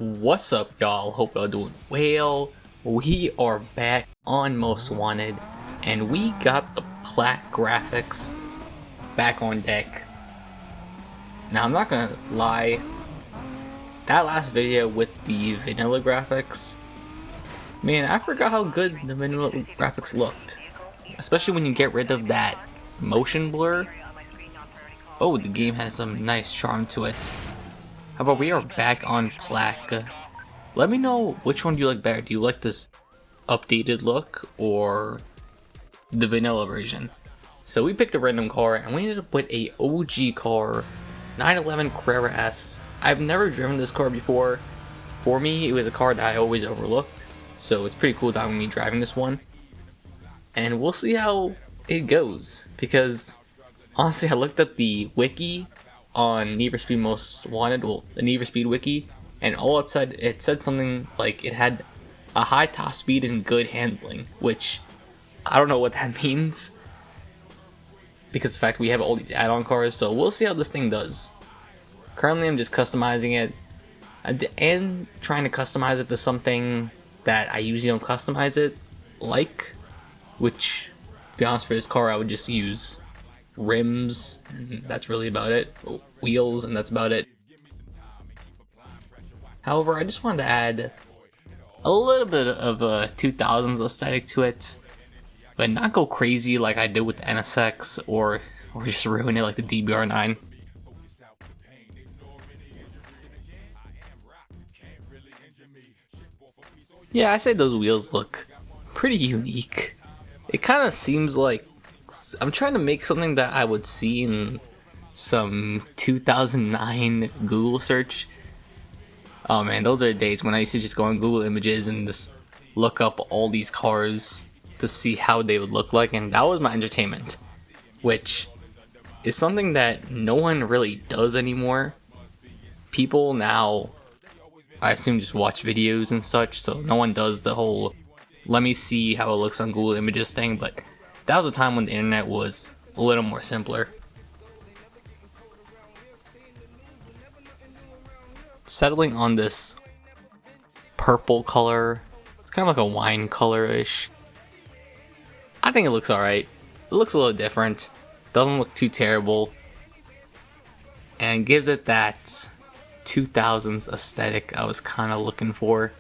What's up, y'all? Hope y'all doing well. We are back on Most Wanted, and we got the plat graphics back on deck. Now, I'm not gonna lie, that last video with the vanilla graphics, man, I forgot how good the vanilla graphics looked. Especially when you get rid of that motion blur. Oh, the game has some nice charm to it. How about we are back on plaque? Let me know which one do you like better. Do you like this updated look or the vanilla version? So we picked a random car and we ended up with a OG car, 911 Carrera S. I've never driven this car before. For me, it was a car that I always overlooked, so it's pretty cool that I'm me driving this one. And we'll see how it goes, because honestly, I looked at the wiki on Need for Speed Most Wanted, well, the Need for Speed wiki, and all it said something like it had a high top speed and good handling, which I don't know what that means, because of the fact we have all these add-on cars, so we'll see how this thing does. Currently, I'm just customizing it, and trying to customize it to something that I usually don't customize it, which, to be honest, for this car, I would just use rims, and that's really about it. Wheels, and that's about it. However, I just wanted to add a little bit of a 2000s aesthetic to it, but not go crazy like I did with the NSX, or just ruin it like the DBR9. Yeah, I say those wheels look pretty unique. It kind of seems like I'm trying to make something that I would see in some 2009 Google search. Oh man, those are the days when I used to just go on Google Images and just look up all these cars to see how they would look like, and that was my entertainment, which is something that no one really does anymore. People now, I assume, just watch videos and such, so no one does the whole let me see how it looks on Google Images thing, but that was a time when the internet was a little more simpler. Settling on this purple color, it's kind of like a wine color-ish. I think it looks alright. It looks a little different, doesn't look too terrible, and gives it that 2000s aesthetic I was kind of looking for.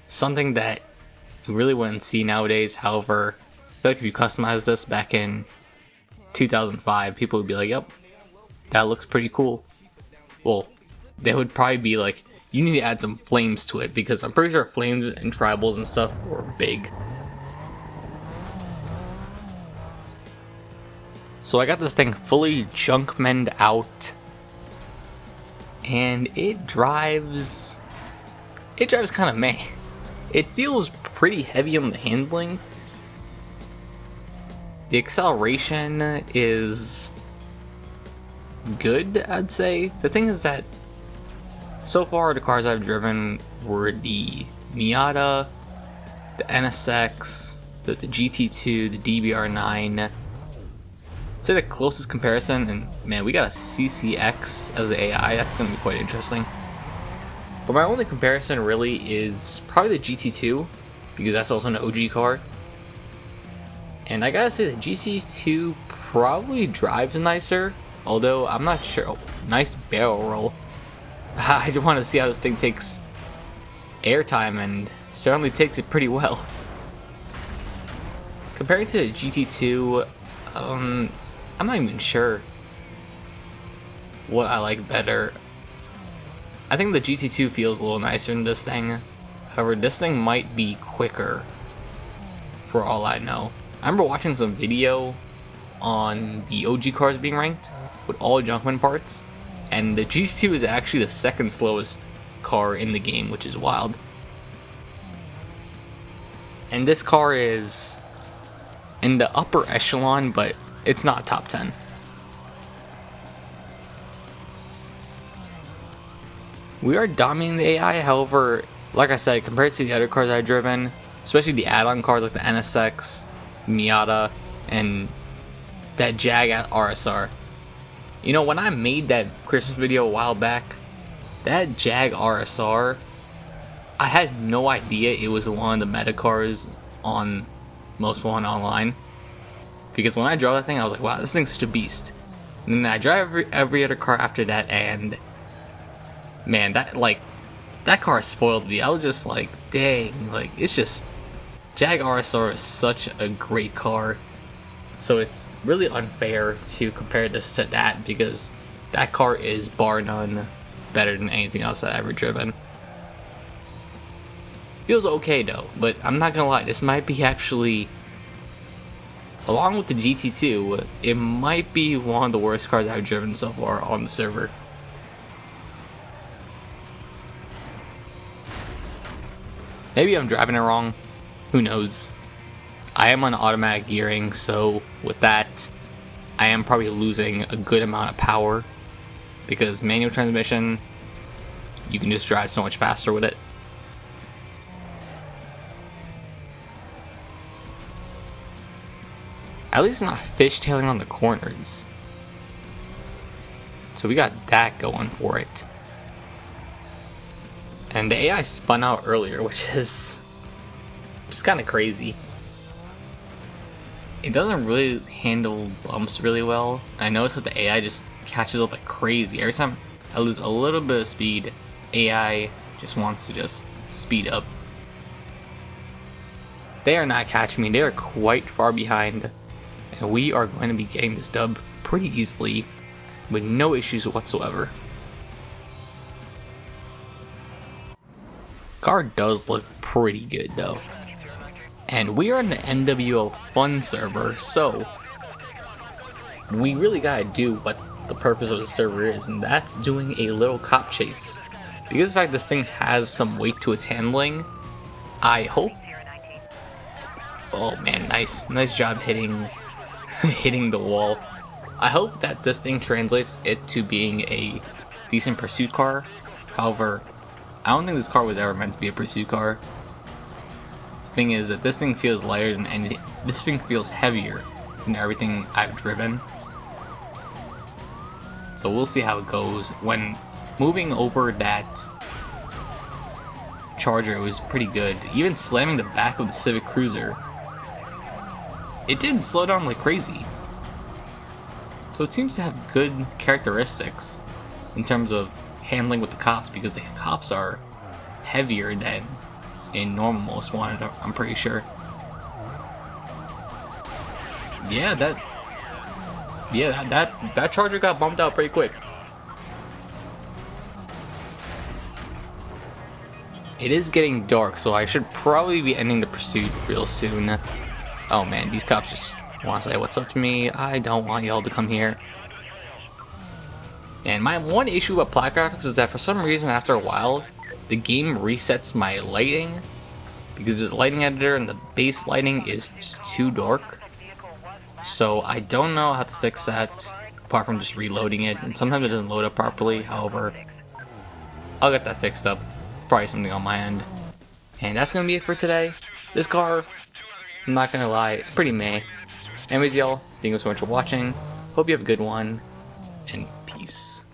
Something that you really wouldn't see nowadays. However, I feel like if you customize this back in 2005, people would be like, yep, that looks pretty cool. Well, they would probably be like, you need to add some flames to it, because I'm pretty sure flames and tribals and stuff were big. So I got this thing fully junk-menned out, and it drives kind of meh. It feels pretty heavy on the handling. The acceleration is good, I'd say. The thing is that so far the cars I've driven were the Miata, the NSX, the GT2, the DBR9. I'd say the closest comparison, and man, we got a CCX as the AI, that's going to be quite interesting. But my only comparison really is probably the GT2, because that's also an OG car. And I gotta say the GT2 probably drives nicer, although I'm not sure. Oh, nice barrel roll. I just want to see how this thing takes airtime, and certainly takes it pretty well. Compared to the GT2, I'm not even sure what I like better. I think the GT2 feels a little nicer than this thing. However, this thing might be quicker, for all I know. I remember watching some video on the OG cars being ranked with all Junkman parts, and the GT2 is actually the second slowest car in the game, which is wild. And this car is in the upper echelon, but it's not top 10. We are dominating the AI, however, like I said, compared to the other cars I've driven, especially the add-on cars like the NSX, Miata, and that Jag RSR. You know, when I made that Christmas video a while back, that Jag RSR, I had no idea it was one of the meta cars on Most Wanted Online. Because when I drove that thing, I was like, wow, this thing's such a beast. And then I drive every other car after that, and man, that car spoiled me. I was just like, dang, like, it's just, Jag RSR is such a great car. So it's really unfair to compare this to that, because that car is bar none better than anything else I've ever driven. Feels okay though, but I'm not gonna lie, this might be actually, along with the GT2, it might be one of the worst cars I've driven so far on the server. Maybe I'm driving it wrong, who knows. I am on automatic gearing, so with that, I am probably losing a good amount of power, because manual transmission, you can just drive so much faster with it. At least it's not fishtailing on the corners. So we got that going for it. And the AI spun out earlier, which is just kind of crazy. It doesn't really handle bumps really well. I noticed that the AI just catches up like crazy. Every time I lose a little bit of speed, AI just wants to just speed up. They are not catching me. They are quite far behind. And we are going to be getting this dub pretty easily with no issues whatsoever. Car does look pretty good though. And we are in the NWO Fun server, so we really gotta do what the purpose of the server is, and that's doing a little cop chase. Because of the fact this thing has some weight to its handling, I hope... Oh man, nice job hitting the wall. I hope that this thing translates it to being a decent pursuit car. However, I don't think this car was ever meant to be a pursuit car. The thing is that this thing feels lighter than anything. This thing feels heavier than everything I've driven. So we'll see how it goes. When moving over that Charger, it was pretty good. Even slamming the back of the Civic Cruiser, it didn't slow down like crazy. So it seems to have good characteristics in terms of handling with the cops, because the cops are heavier than in normal Most Wanted, I'm pretty sure. Yeah, that Charger got bumped out pretty quick. It is getting dark, so I should probably be ending the pursuit real soon. Oh man, these cops just want to say what's up to me. I don't want y'all to come here. And my one issue with plot graphics is that for some reason after a while, the game resets my lighting, because there's a lighting editor and the base lighting is just too dark. So I don't know how to fix that apart from just reloading it, and sometimes it doesn't load up properly. However, I'll get that fixed up. Probably something on my end. And that's gonna be it for today. This car, I'm not gonna lie, it's pretty meh. Anyways, y'all, thank you so much for watching. Hope you have a good one, and peace.